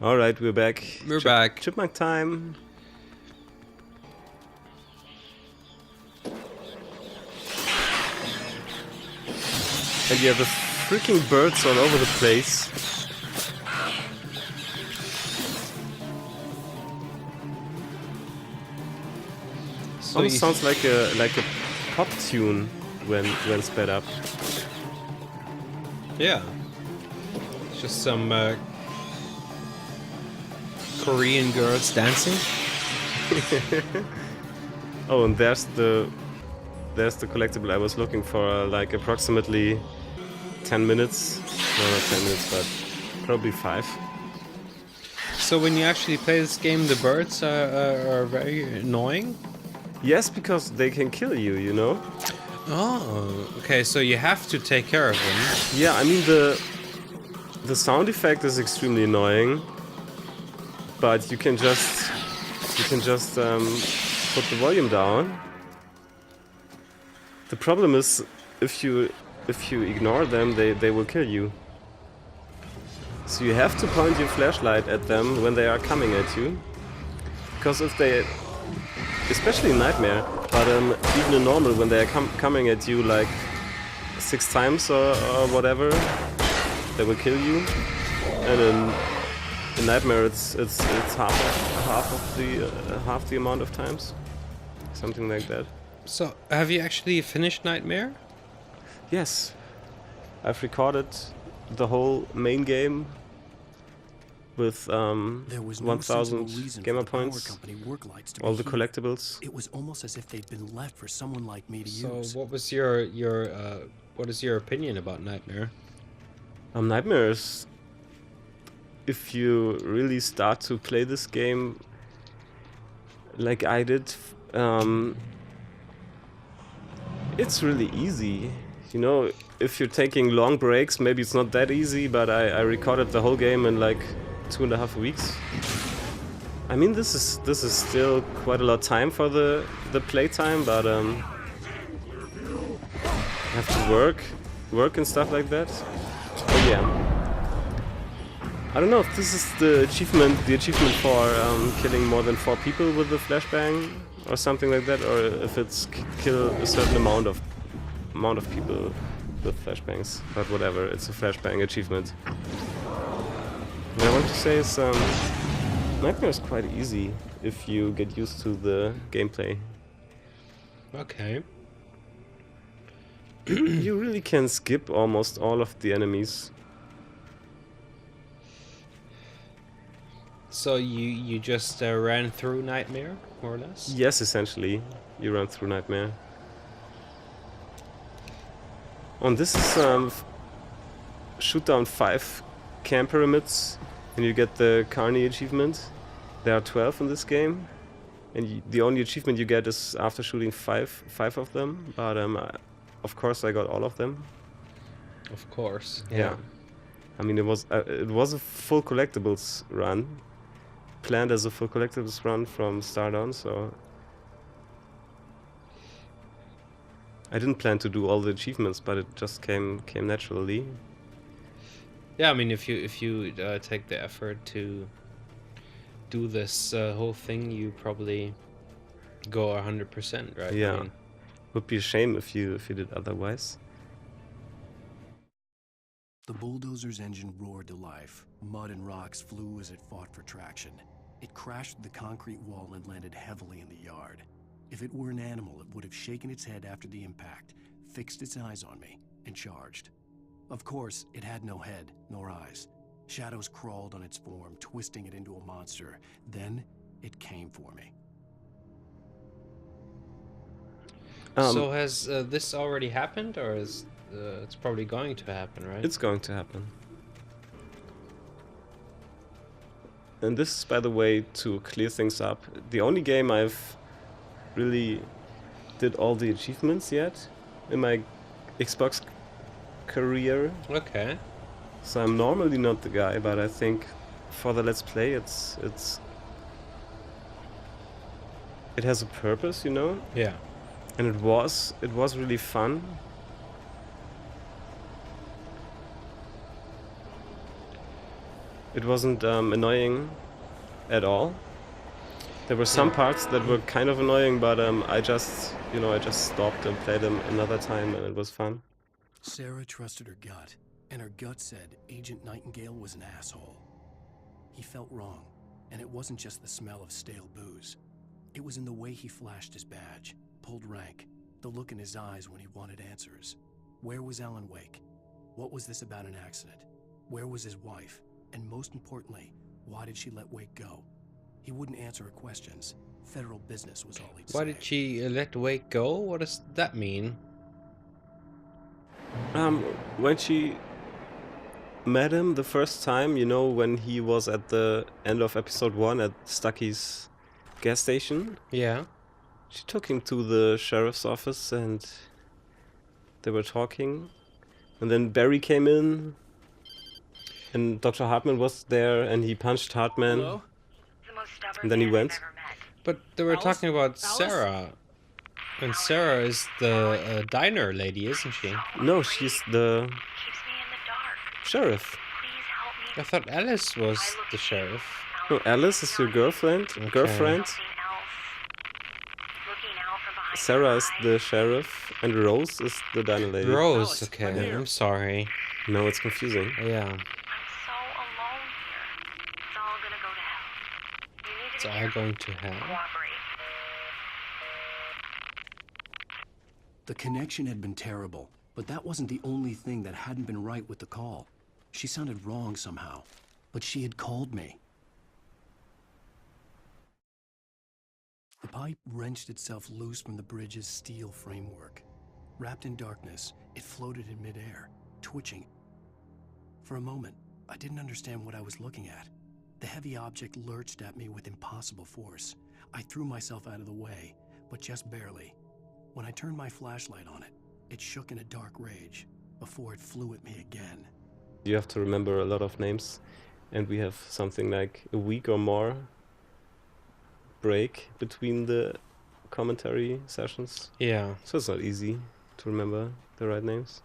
Alright, we're back. We're back. Chipmunk time. And you have the freaking birds all over the place. So Almost sounds like a pop tune when sped up. Yeah. It's just some Korean girls dancing. Oh, and there's the collectible I was looking for, like approximately 10 minutes. No, not 10 minutes, but probably 5. So when you actually play this game, the birds are very annoying? Yes, because they can kill you, you know? Oh, okay, so you have to take care of them. Yeah, I mean the sound effect is extremely annoying, but you can just put the volume down. The problem is if you ignore them, they will kill you. So you have to point your flashlight at them when they are coming at you, because if they, especially in Nightmare, but even in normal, when they are coming at you like 6 times or whatever, they will kill you. And in Nightmare, it's half the amount of times, something like that. So, have you actually finished Nightmare? Yes, I've recorded the whole main game with 1,000 gamer points, all the collectibles. It was almost as if they'd been left for someone like me to So, use. what was what is your opinion about Nightmare? Nightmare is, if you really start to play this game like I did, it's really easy. You know, if you're taking long breaks, maybe it's not that easy, but I recorded the whole game in like 2.5 weeks. I mean, this is still quite a lot of time for the playtime, but you have to work and stuff like that. But yeah, I don't know if this is the achievement for killing more than 4 people with the flashbang or something like that, or if it's kill a certain amount of people with flashbangs. But whatever, it's a flashbang achievement. What I want to say is Nightmare is quite easy if you get used to the gameplay. Okay. You really can skip almost all of the enemies. So you just ran through Nightmare, more or less? Yes, essentially, you run through Nightmare. And this is shoot down 5 camp pyramids and you get the Carney achievement. There are 12 in this game, and the only achievement you get is after shooting 5 of them. But of course I got all of them. Of course. Yeah. I mean, it was a full collectibles run, planned as a full collectibles run from start on. So I didn't plan to do all the achievements, but it just came naturally. Yeah, I mean, if you take the effort to do this whole thing, you probably go 100%, right? Yeah, I mean, would be a shame if you did otherwise. The bulldozer's engine roared to life. Mud and rocks flew as it fought for traction. It crashed the concrete wall and landed heavily in the yard. If it were an animal, it would have shaken its head after the impact, fixed its eyes on me, and charged. Of course, it had no head, nor eyes. Shadows crawled on its form, twisting it into a monster. Then, it came for me. so has this already happened, or is it's probably going to happen, right? It's going to happen. And this is, by the way, to clear things up, the only game I've really did all the achievements yet in my Xbox career. Okay. So I'm normally not the guy, but I think for the Let's Play it has a purpose, you know? Yeah. And it was really fun. It wasn't annoying at all. There were some parts that were kind of annoying, but I just stopped and played them another time, and it was fun. Sarah trusted her gut, and her gut said Agent Nightingale was an asshole. He felt wrong, and it wasn't just the smell of stale booze. It was in the way he flashed his badge, pulled rank, the look in his eyes when he wanted answers. Where was Alan Wake? What was this about an accident? Where was his wife? And most importantly, why did she let Wake go? He wouldn't answer her questions. Federal business was all he'd say. Why did she let Wake go? What does that mean? When she met him the first time, when he was at the end of episode 1 at Stucky's gas station, Yeah. she took him to the sheriff's office and they were talking. And then Barry came in and Dr. Hartman was there and he punched Hartman. Hello? And then he went. But they were Alice? talking about Alice? Sarah. And Sarah is the diner lady, isn't she? No, she's the Keeps me in the dark. sheriff. Please help me. I thought Alice was the sheriff. No, Alice is your girlfriend. Okay. Girlfriend. Something else. Looking out from behind Sarah is your the eyes. sheriff and Rose is the diner lady. Rose, Alice, I'm okay. here. I'm sorry. No, it's confusing. Yeah. I'm so alone here. It's all gonna go to hell. You need to It's be all careful. going to hell. Cooperate. The connection had been terrible, but that wasn't the only thing that hadn't been right with the call. She sounded wrong somehow, but she had called me. The pipe wrenched itself loose from the bridge's steel framework. Wrapped in darkness, it floated in midair, twitching. For a moment, I didn't understand what I was looking at. The heavy object lurched at me with impossible force. I threw myself out of the way, but just barely. When I turned my flashlight on it, it shook in a dark rage before it flew at me again. You have to remember a lot of names, and we have something like a week or more break between the commentary sessions, Yeah. so it's not easy to remember the right names.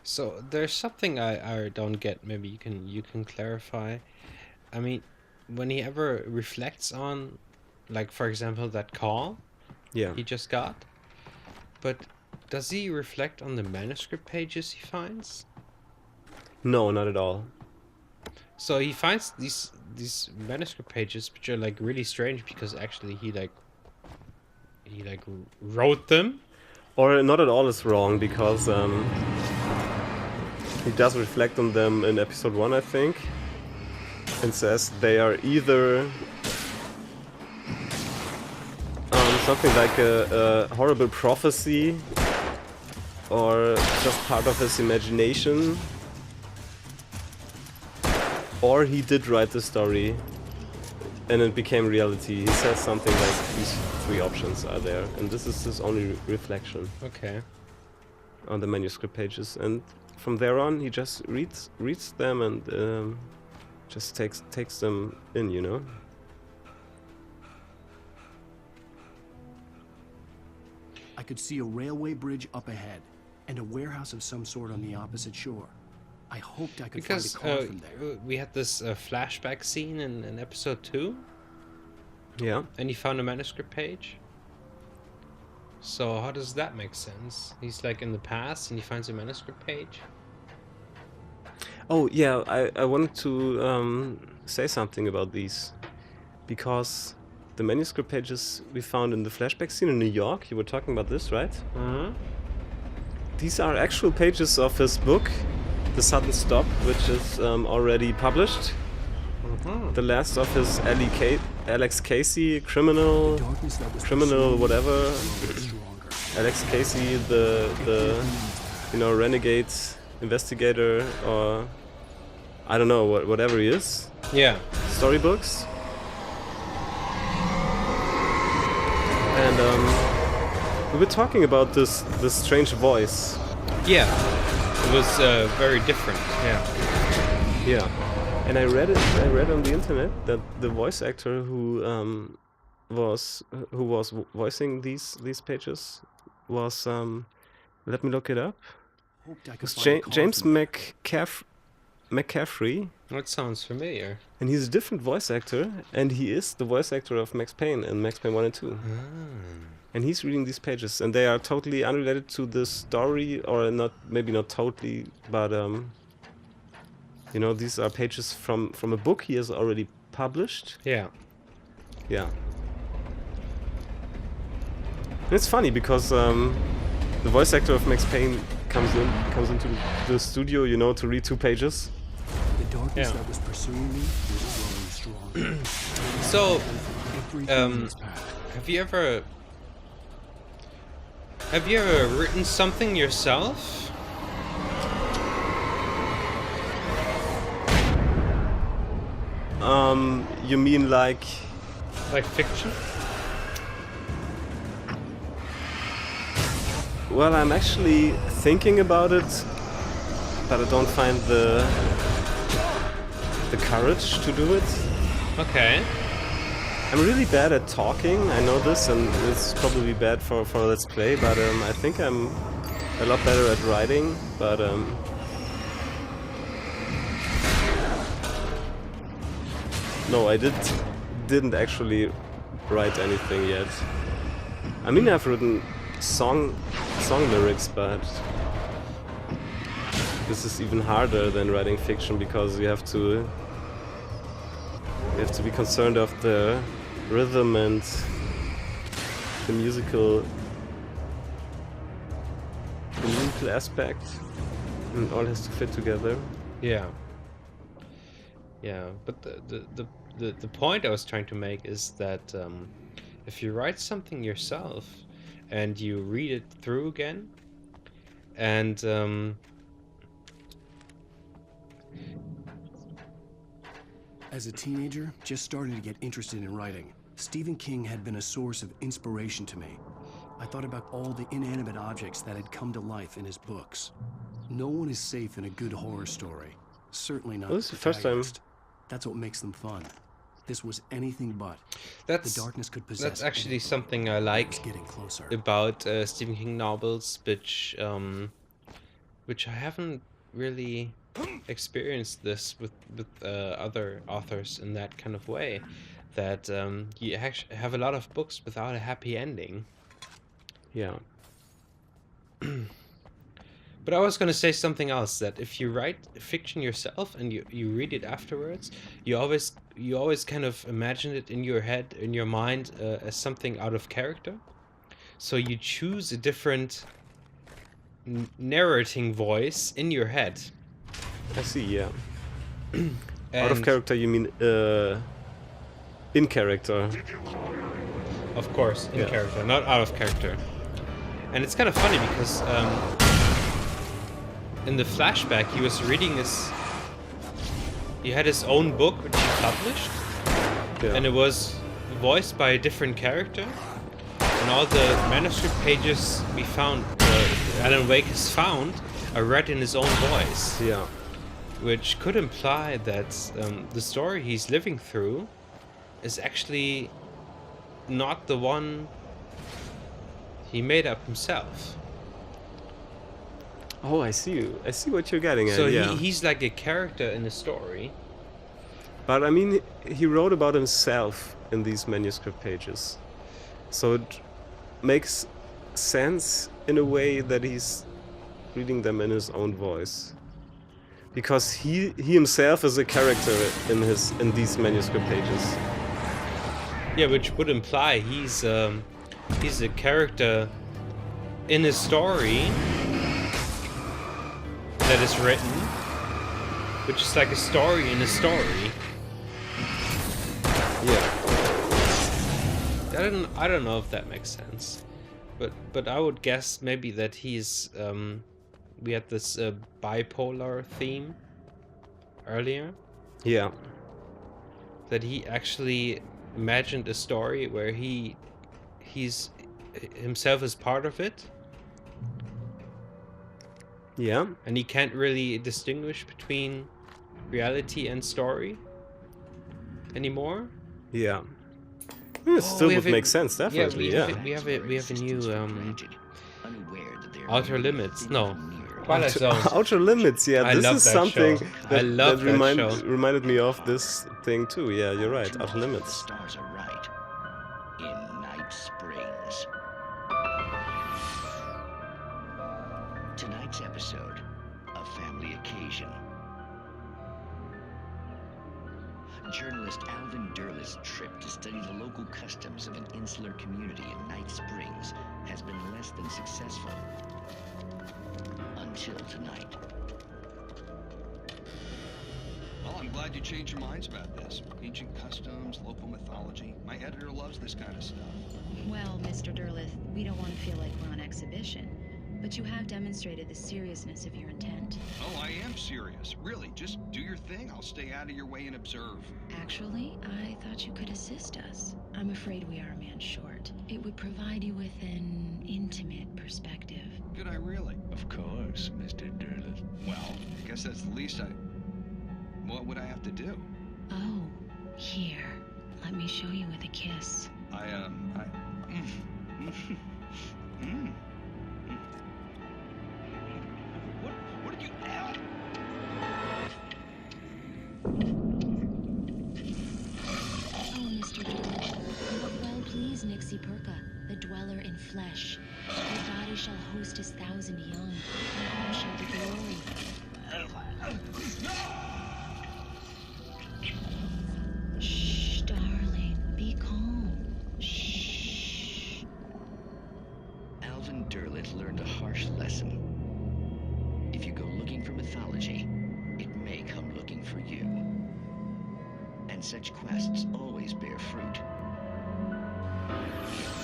So there's something I don't get. Maybe you can clarify. I mean, when he ever reflects on, like for example, that call Yeah. he just got, but does he reflect on the manuscript pages he finds? No, not at all. So he finds these manuscript pages, which are like really strange because actually he wrote them. Or not at all is wrong, because he does reflect on them in episode 1, I think, and says they are either something like a horrible prophecy or just part of his imagination, or he did write the story and it became reality. He says something like these 3 options are there, and this is his only reflection Okay. on the manuscript pages, and from there on he just reads them and just takes them in, I could see a railway bridge up ahead and a warehouse of some sort on the opposite shore. I hoped I could Because find a car from there. we had this flashback scene in episode 2, Yeah. and he found a manuscript page. So how does that make sense? He's like in the past and he finds a manuscript page. Oh yeah, I wanted to say something about these, because the manuscript pages we found in the flashback scene in New York, you were talking about this, right? Uh-huh. These are actual pages of his book, The Sudden Stop, which is already published. The last of his Alex Casey, criminal, Darkness that was criminal pursuing me whatever. grew stronger. Alex Casey, the renegade investigator, or I don't know, whatever he is. Yeah. Storybooks. And we were talking about this strange voice. Yeah. It was very different. Yeah. Yeah. And I read on the internet that the voice actor who was voicing these pages was let me look it up. Hoped I could Was find a car James from there. McCaffrey, That sounds familiar. and he's a different voice actor, and he is the voice actor of Max Payne in Max Payne 1 and 2. And he's reading these pages, and they are totally unrelated to the story, or not, maybe not totally, but you know, these are pages from a book he has already published. Yeah. Yeah. And it's funny because the voice actor of Max Payne comes into the studio, you know, to read 2 pages. The darkness Yeah. that was pursuing me was growing stronger. So, Everything in its path. have you ever written something yourself? You mean like... Like fiction? Well, I'm actually thinking about it, but I don't find the courage to do it. Okay. I'm really bad at talking, I know this, and it's probably bad for a Let's Play, but I think I'm a lot better at writing, but no, I didn't actually write anything yet. I mean, I've written song lyrics, but this is even harder than writing fiction because you have to be concerned of the rhythm and the musical aspect, and it all has to fit together. Yeah. Yeah, but the point I was trying to make is that if you write something yourself and you read it through again, and As a teenager, just starting to get interested in writing, Stephen King had been a source of inspiration to me. I thought about all the inanimate objects that had come to life in his books. No one is safe in a good horror story. Certainly not This is the first time. protagonist. That's what makes them fun. This was anything but. that's The darkness could possess. that's actually anyone. something I It was like getting closer. about Stephen King novels, which I haven't really experienced this with other authors in that kind of way. That you actually have a lot of books without a happy ending. Yeah. But I was going to say something else, that if you write fiction yourself and you read it afterwards, you always kind of imagine it in your head, in your mind, as something out of character. So you choose a different narrating voice in your head. I see, yeah. Out of And, character, you mean in character. of course, in Yeah. character, not out of character. And it's kind of funny because in the flashback he was reading he had his own book which he published, Yeah. and it was voiced by a different character. And all the manuscript pages we found, Alan Wake has found, are read in his own voice, Yeah. which could imply that the story he's living through is actually not the one he made up himself. Oh, I see you. I see what you're getting at. So yeah. he's like a character in a story. But I mean, he wrote about himself in these manuscript pages, so it makes sense in a way that he's reading them in his own voice, because he himself is a character in these manuscript pages. Yeah, which would imply he's a character in a story that is written, which is like a story in a story. Yeah. I don't know if that makes sense, but I would guess maybe that he's we had this bipolar theme earlier, Yeah. that he actually imagined a story where he's himself is part of it, Yeah. and he can't really distinguish between reality and story anymore. Yeah. It still we would have make sense, definitely. Yeah. We have a new Outer Limits. No, Twilight Zone. Outer Limits, yeah, I this love is that something show. that, I love that show. reminded me of this thing too. Yeah, you're right, Too Outer often Limits. The stars are right. In Night Springs. Tonight's episode, a family occasion. Journalist Alvin Derleth's trip to study the local customs of an insular community in Night Springs has been less than successful. Until tonight. Well, I'm glad you changed your minds about this. Ancient customs, local mythology. My editor loves this kind of stuff. Well, Mr. Derleth, we don't want to feel like we're on exhibition, but you have demonstrated the seriousness of your intent. Oh, I am serious. Really, just do your thing. I'll stay out of your way and observe. Actually, I thought you could assist us. I'm afraid we are a man short. It would provide you with an intimate perspective. Could I really? Of course, Mr. Derleth. Well, I guess that's the least What would I have to do? Oh, here. Let me show you with a kiss. What did you add? Oh, Mr. Derleth, but well please Nixie Perka, the dweller in flesh. Your body shall host his 1,000 young, and home shall be glory. Shh, darling, be calm. Shh. Alvin Derleth learned a harsh lesson. If you go looking for mythology, it may come looking for you. And such quests always bear fruit.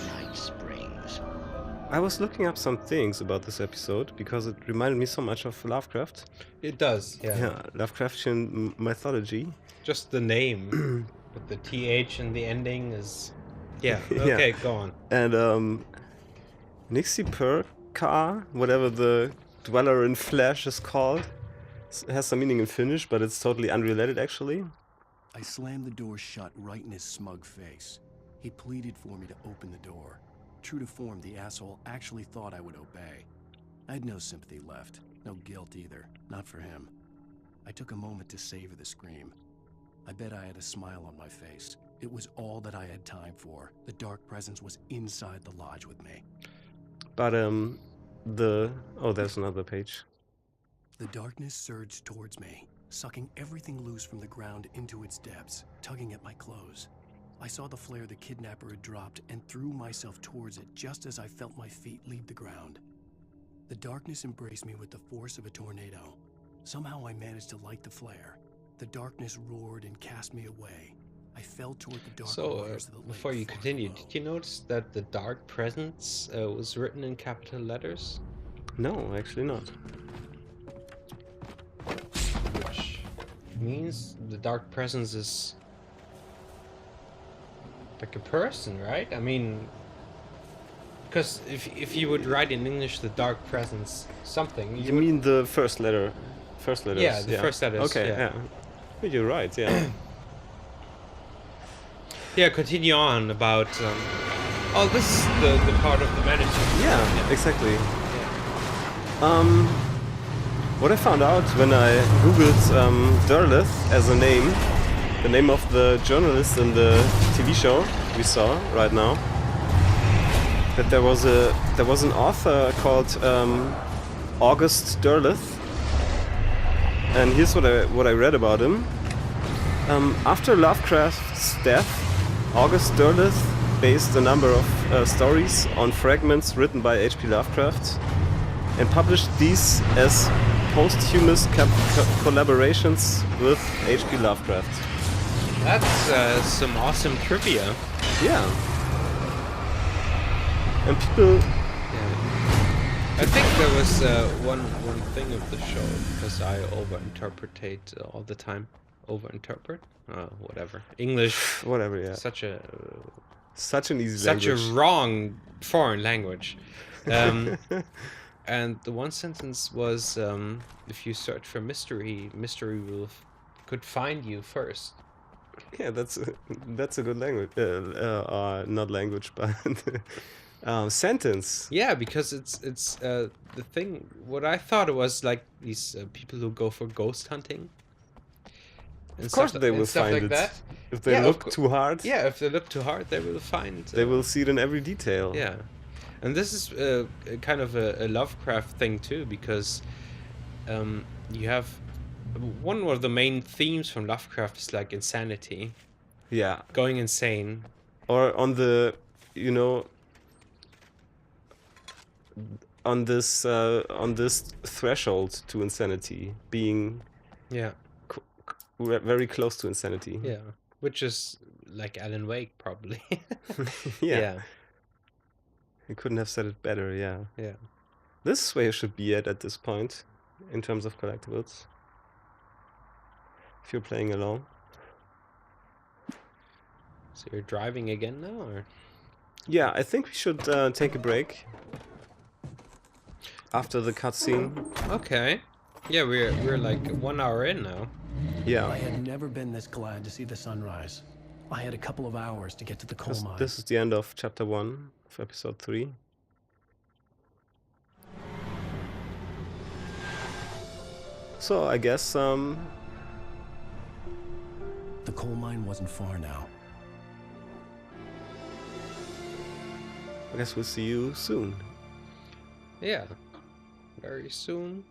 Night Springs. I was looking up some things about this episode because it reminded me so much of Lovecraft. It does, yeah. Yeah, Lovecraftian mythology. Just the name with the TH in the ending is... Yeah, Yeah. okay, go on. And Nixie Perka, whatever the dweller in flesh is called, has some meaning in Finnish, but it's totally unrelated actually. I slammed the door shut right in his smug face. He pleaded for me to open the door. True to form, the asshole actually thought I would obey. I had no sympathy left, no guilt either, not for him. I took a moment to savor the scream. I bet I had a smile on my face. It was all that I had time for. The dark presence was inside the lodge with me. But there's another page. The darkness surged towards me, sucking everything loose from the ground into its depths, tugging at my clothes. I saw the flare the kidnapper had dropped and threw myself towards it just as I felt my feet leave the ground. The darkness embraced me with the force of a tornado. Somehow I managed to light the flare. The darkness roared and cast me away. I fell toward the dark waters of the lake Before you far continue, below. did you notice that the dark presence was written in capital letters? No, actually not. Which means the dark presence is like a person, right? I mean, because if you would write in English the dark presence something, You mean the first letter? First letters? Yeah, the first letters, Okay, yeah. yeah. You're right, yeah. yeah, continue on about. Oh, this is the part of the management. Yeah, exactly. What I found out when I googled Derleth as a name, the name of the journalist in the TV show we saw right now, that there was an author called August Derleth, and here's what I read about him. After Lovecraft's death, August Derleth based a number of stories on fragments written by H.P. Lovecraft and published these as posthumous collaborations with H.P. Lovecraft. That's some awesome trivia. Yeah. And people... I think there was one thing of the show, because I overinterpretate all the time. Overinterpret? Whatever. English. Whatever, yeah. Such Such an easy such language. a wrong foreign language. And the one sentence was, if you search for mystery could find you first. Yeah, that's a good language. Not language, but Sentence. Yeah, because it's the thing. What I thought it was like these people who go for ghost hunting. And Of course stuff, they and will stuff find like it. that. If they Yeah, of look cou- too hard, Yeah, if they look too hard, they will find. they will see it in every detail. Yeah, and this is kind of a Lovecraft thing too, because you have one of the main themes from Lovecraft is like insanity, Yeah. going insane. Or on the, you know, on this threshold to insanity, being Yeah, very close to insanity. yeah, which is like Alan Wake probably. Yeah. Yeah, You couldn't have said it better. Yeah. yeah. This is where you should be at this point, in terms of collectibles. If you're playing along. So you're driving again now, or? Yeah, I think we should take a break after the cutscene. Okay. Yeah, we're like 1 hour in now. Yeah. I had never been this glad to see the sunrise. I had a couple of hours to get to the coal mine. This is the end of chapter 1 of episode 3. So I guess The coal mine wasn't far now. we'll see you soon. Yeah. Very soon.